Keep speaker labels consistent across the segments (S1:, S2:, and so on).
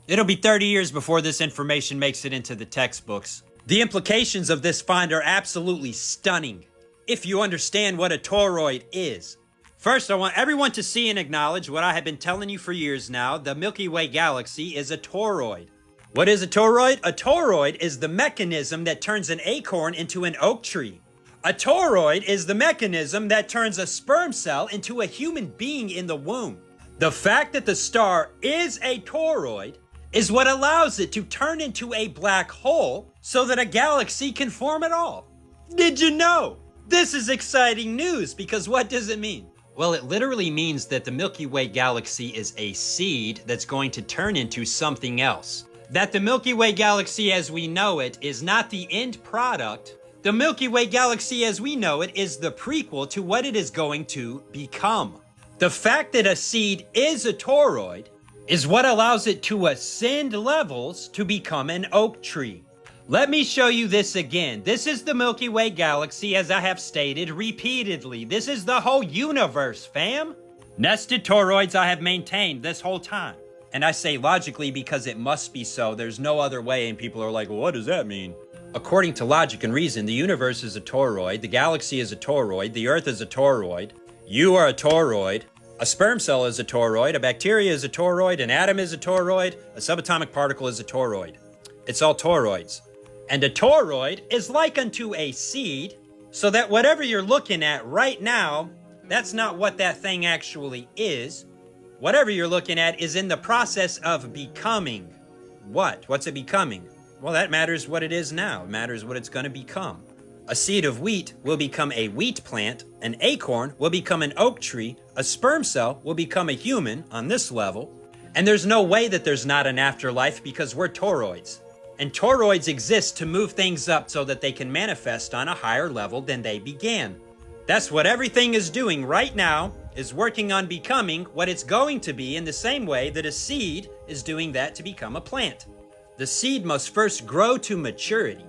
S1: It'll be 30 years before this information makes it into the textbooks. The implications of this find are absolutely stunning, if you understand what a toroid is. First, I want everyone to see and acknowledge what I have been telling you for years now. The Milky Way galaxy is a toroid. What is a toroid? A toroid is the mechanism that turns an acorn into an oak tree. A toroid is the mechanism that turns a sperm cell into a human being in the womb. The fact that the star is a toroid is what allows it to turn into a black hole so that a galaxy can form at all. Did you know? This is exciting news because what does it mean? Well, it literally means that the Milky Way galaxy is a seed that's going to turn into something else. That the Milky Way galaxy as we know it is not the end product. The Milky Way galaxy as we know it is the prequel to what it is going to become. The fact that a seed is a toroid is what allows it to ascend levels to become an oak tree. Let me show you this again. This is the Milky Way galaxy, as I have stated repeatedly. This is the whole universe, fam. Nested toroids I have maintained this whole time. And I say logically because it must be so. There's no other way, and people are like, well, what does that mean? According to logic and reason, the universe is a toroid, the galaxy is a toroid, the Earth is a toroid, you are a toroid, a sperm cell is a toroid, a bacteria is a toroid, an atom is a toroid, a subatomic particle is a toroid. It's all toroids. And a toroid is like unto a seed, so that whatever you're looking at right now, that's not what that thing actually is. Whatever you're looking at is in the process of becoming. What? What's it becoming? Well, that matters what it is now. It matters what it's going to become. A seed of wheat will become a wheat plant, an acorn will become an oak tree, a sperm cell will become a human on this level, and there's no way that there's not an afterlife because we're toroids. And toroids exist to move things up so that they can manifest on a higher level than they began. That's what everything is doing right now, is working on becoming what it's going to be in the same way that a seed is doing that to become a plant. The seed must first grow to maturity,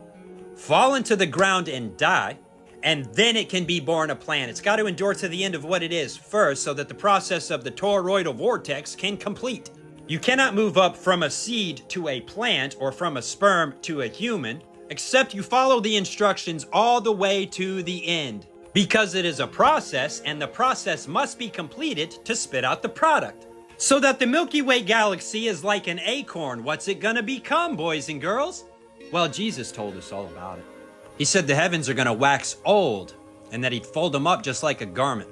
S1: fall into the ground and die, and then it can be born a plant. It's got to endure to the end of what it is first so that the process of the toroidal vortex can complete. You cannot move up from a seed to a plant or from a sperm to a human, except you follow the instructions all the way to the end. Because it is a process, and the process must be completed to spit out the product. So that the Milky Way galaxy is like an acorn. What's it gonna become, boys and girls? Well, Jesus told us all about it. He said the heavens are gonna wax old, and that he'd fold them up just like a garment.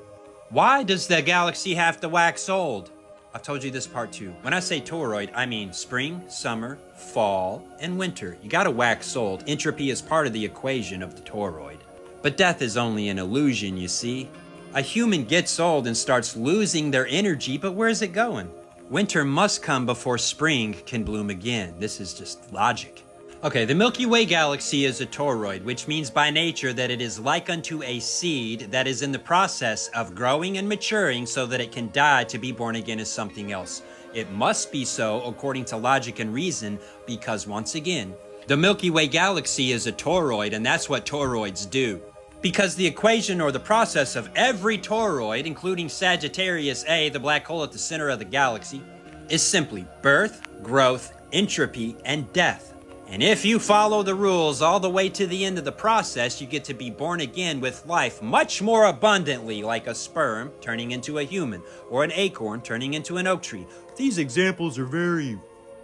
S1: Why does the galaxy have to wax old? I've told you this part too. When I say toroid, I mean spring, summer, fall, and winter. You gotta wax old. Entropy is part of the equation of the toroid. But death is only an illusion, you see. A human gets old and starts losing their energy, but where's it going? Winter must come before spring can bloom again. This is just logic. Okay, the Milky Way galaxy is a toroid, which means by nature that it is like unto a seed that is in the process of growing and maturing so that it can die to be born again as something else. It must be so according to logic and reason because, once again, the Milky Way galaxy is a toroid, and that's what toroids do. Because the equation or the process of every toroid, including Sagittarius A, the black hole at the center of the galaxy, is simply birth, growth, entropy, and death. And if you follow the rules all the way to the end of the process, you get to be born again with life much more abundantly, like a sperm turning into a human, or an acorn turning into an oak tree. These examples are very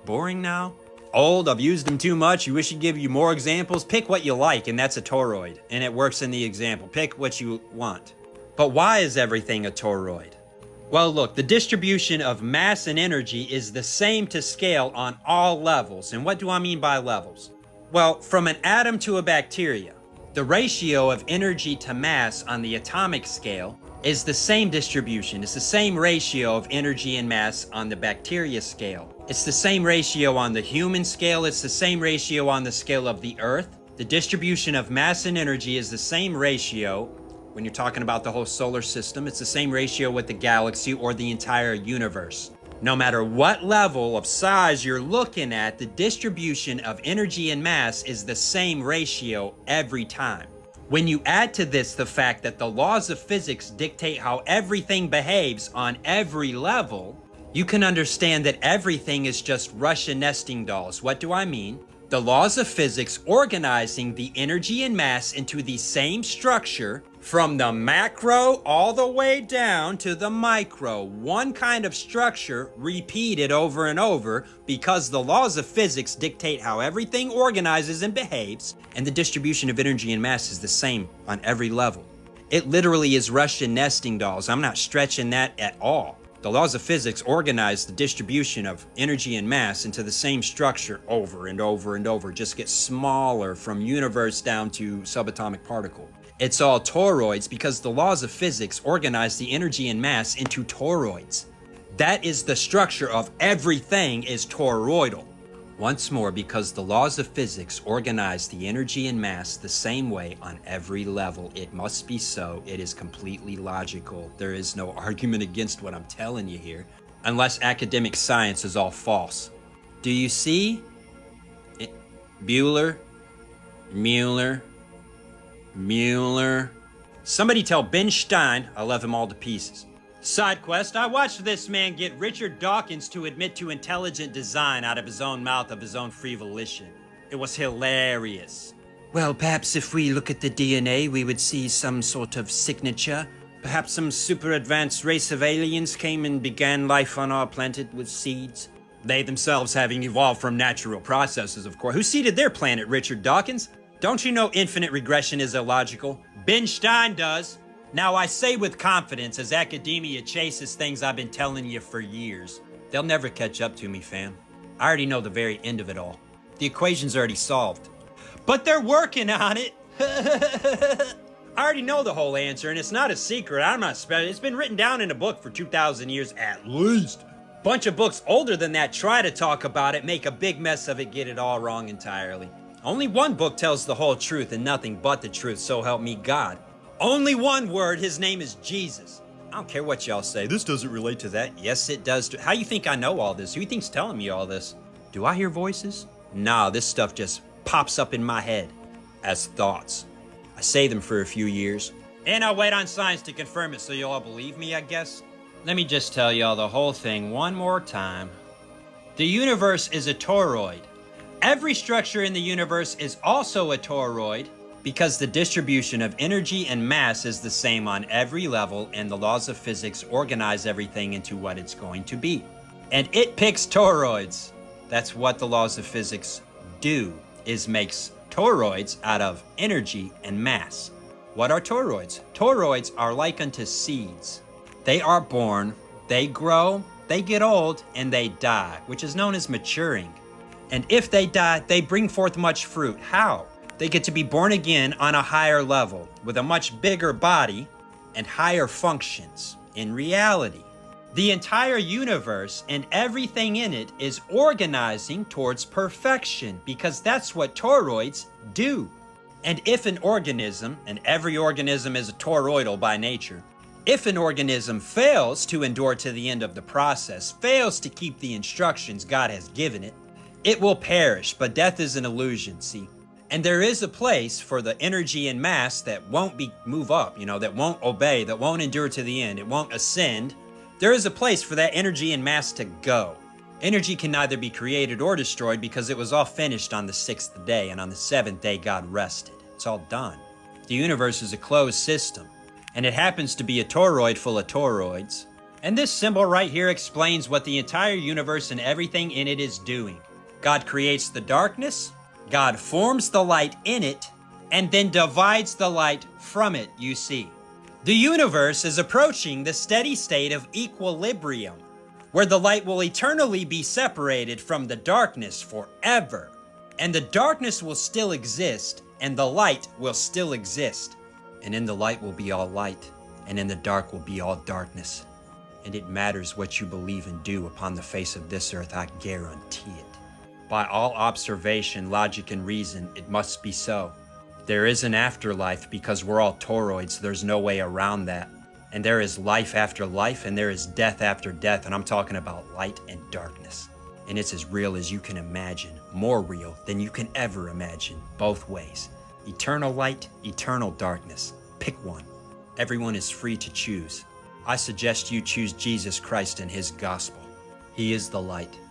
S1: boring now. Old, I've used them too much. You wish he'd give you more examples? Pick what you like, and that's a toroid, and it works in the example. Pick what you want. But why is everything a toroid? Well, look, the distribution of mass and energy is the same to scale on all levels. And what do I mean by levels? Well, from an atom to a bacteria, the ratio of energy to mass on the atomic scale is the same distribution. It's the same ratio of energy and mass on the bacteria scale. It's the same ratio on the human scale. It's the same ratio on the scale of the Earth. The distribution of mass and energy is the same ratio when you're talking about the whole solar system. It's the same ratio with the galaxy or the entire universe. No matter what level of size you're looking at, the distribution of energy and mass is the same ratio every time. When you add to this the fact that the laws of physics dictate how everything behaves on every level, you can understand that everything is just Russian nesting dolls. What do I mean? The laws of physics organizing the energy and mass into the same structure from the macro all the way down to the micro. One kind of structure repeated over and over because the laws of physics dictate how everything organizes and behaves, and the distribution of energy and mass is the same on every level. It literally is Russian nesting dolls. I'm not stretching that at all. The laws of physics organize the distribution of energy and mass into the same structure over and over and over. It just gets smaller from universe down to subatomic particle. It's all toroids because the laws of physics organize the energy and mass into toroids. That is the structure of everything is toroidal. Once more, because the laws of physics organize the energy and mass the same way on every level. It must be so. It is completely logical. There is no argument against what I'm telling you here, unless academic science is all false. Do you see? Mueller. Somebody tell Ben Stein I love him all to pieces. Side quest, I watched this man get Richard Dawkins to admit to intelligent design out of his own mouth of his own free volition. It was hilarious. Well, perhaps if we look at the DNA, we would see some sort of signature. Perhaps some super advanced race of aliens came and began life on our planet with seeds. They themselves having evolved from natural processes, of course. Who seeded their planet, Richard Dawkins? Don't you know infinite regression is illogical? Ben Stein does. Now I say with confidence, as academia chases things I've been telling you for years, they'll never catch up to me, fam. I already know the very end of it all. The equation's already solved. But they're working on it. I already know the whole answer, and it's not a secret. I'm not special. It's been written down in a book for 2,000 years at least. Bunch of books older than that try to talk about it, make a big mess of it, get it all wrong entirely. Only one book tells the whole truth and nothing but the truth, so help me God. Only one word, his name is Jesus. I don't care what y'all say. This doesn't relate to that. Yes, it does. How you think I know all this? Who you think's telling me all this? Do I hear voices? Nah, this stuff just pops up in my head as thoughts. I say them for a few years, and I wait on science to confirm it so you'll all believe me, I guess. Let me just tell y'all the whole thing one more time. The universe is a toroid. Every structure in the universe is also a toroid, because the distribution of energy and mass is the same on every level, and the laws of physics organize everything into what it's going to be. And it picks toroids. That's what the laws of physics do, is makes toroids out of energy and mass. What are toroids? Toroids are like unto seeds. They are born, they grow, they get old, and they die, which is known as maturing. And if they die, they bring forth much fruit. How? They get to be born again on a higher level with a much bigger body and higher functions. In reality, the entire universe and everything in it is organizing towards perfection because that's what toroids do. And if an organism, and every organism is a toroidal by nature, if an organism fails to endure to the end of the process, fails to keep the instructions God has given it, it will perish. But death is an illusion, see? And there is a place for the energy and mass that won't move up, that won't obey, that won't endure to the end, it won't ascend. There is a place for that energy and mass to go. Energy can neither be created or destroyed because it was all finished on the 6th day, and on the 7th day God rested. It's all done. The universe is a closed system, and it happens to be a toroid full of toroids. And this symbol right here explains what the entire universe and everything in it is doing. God creates the darkness, God forms the light in it, and then divides the light from it, you see. The universe is approaching the steady state of equilibrium, where the light will eternally be separated from the darkness forever. And the darkness will still exist, and the light will still exist. And in the light will be all light, and in the dark will be all darkness. And it matters what you believe and do upon the face of this earth, I guarantee it. By all observation, logic, and reason, it must be so. There is an afterlife because we're all toroids. There's no way around that. And there is life after life, and there is death after death, and I'm talking about light and darkness. And it's as real as you can imagine, more real than you can ever imagine, both ways. Eternal light, eternal darkness. Pick one. Everyone is free to choose. I suggest you choose Jesus Christ and his gospel. He is the light.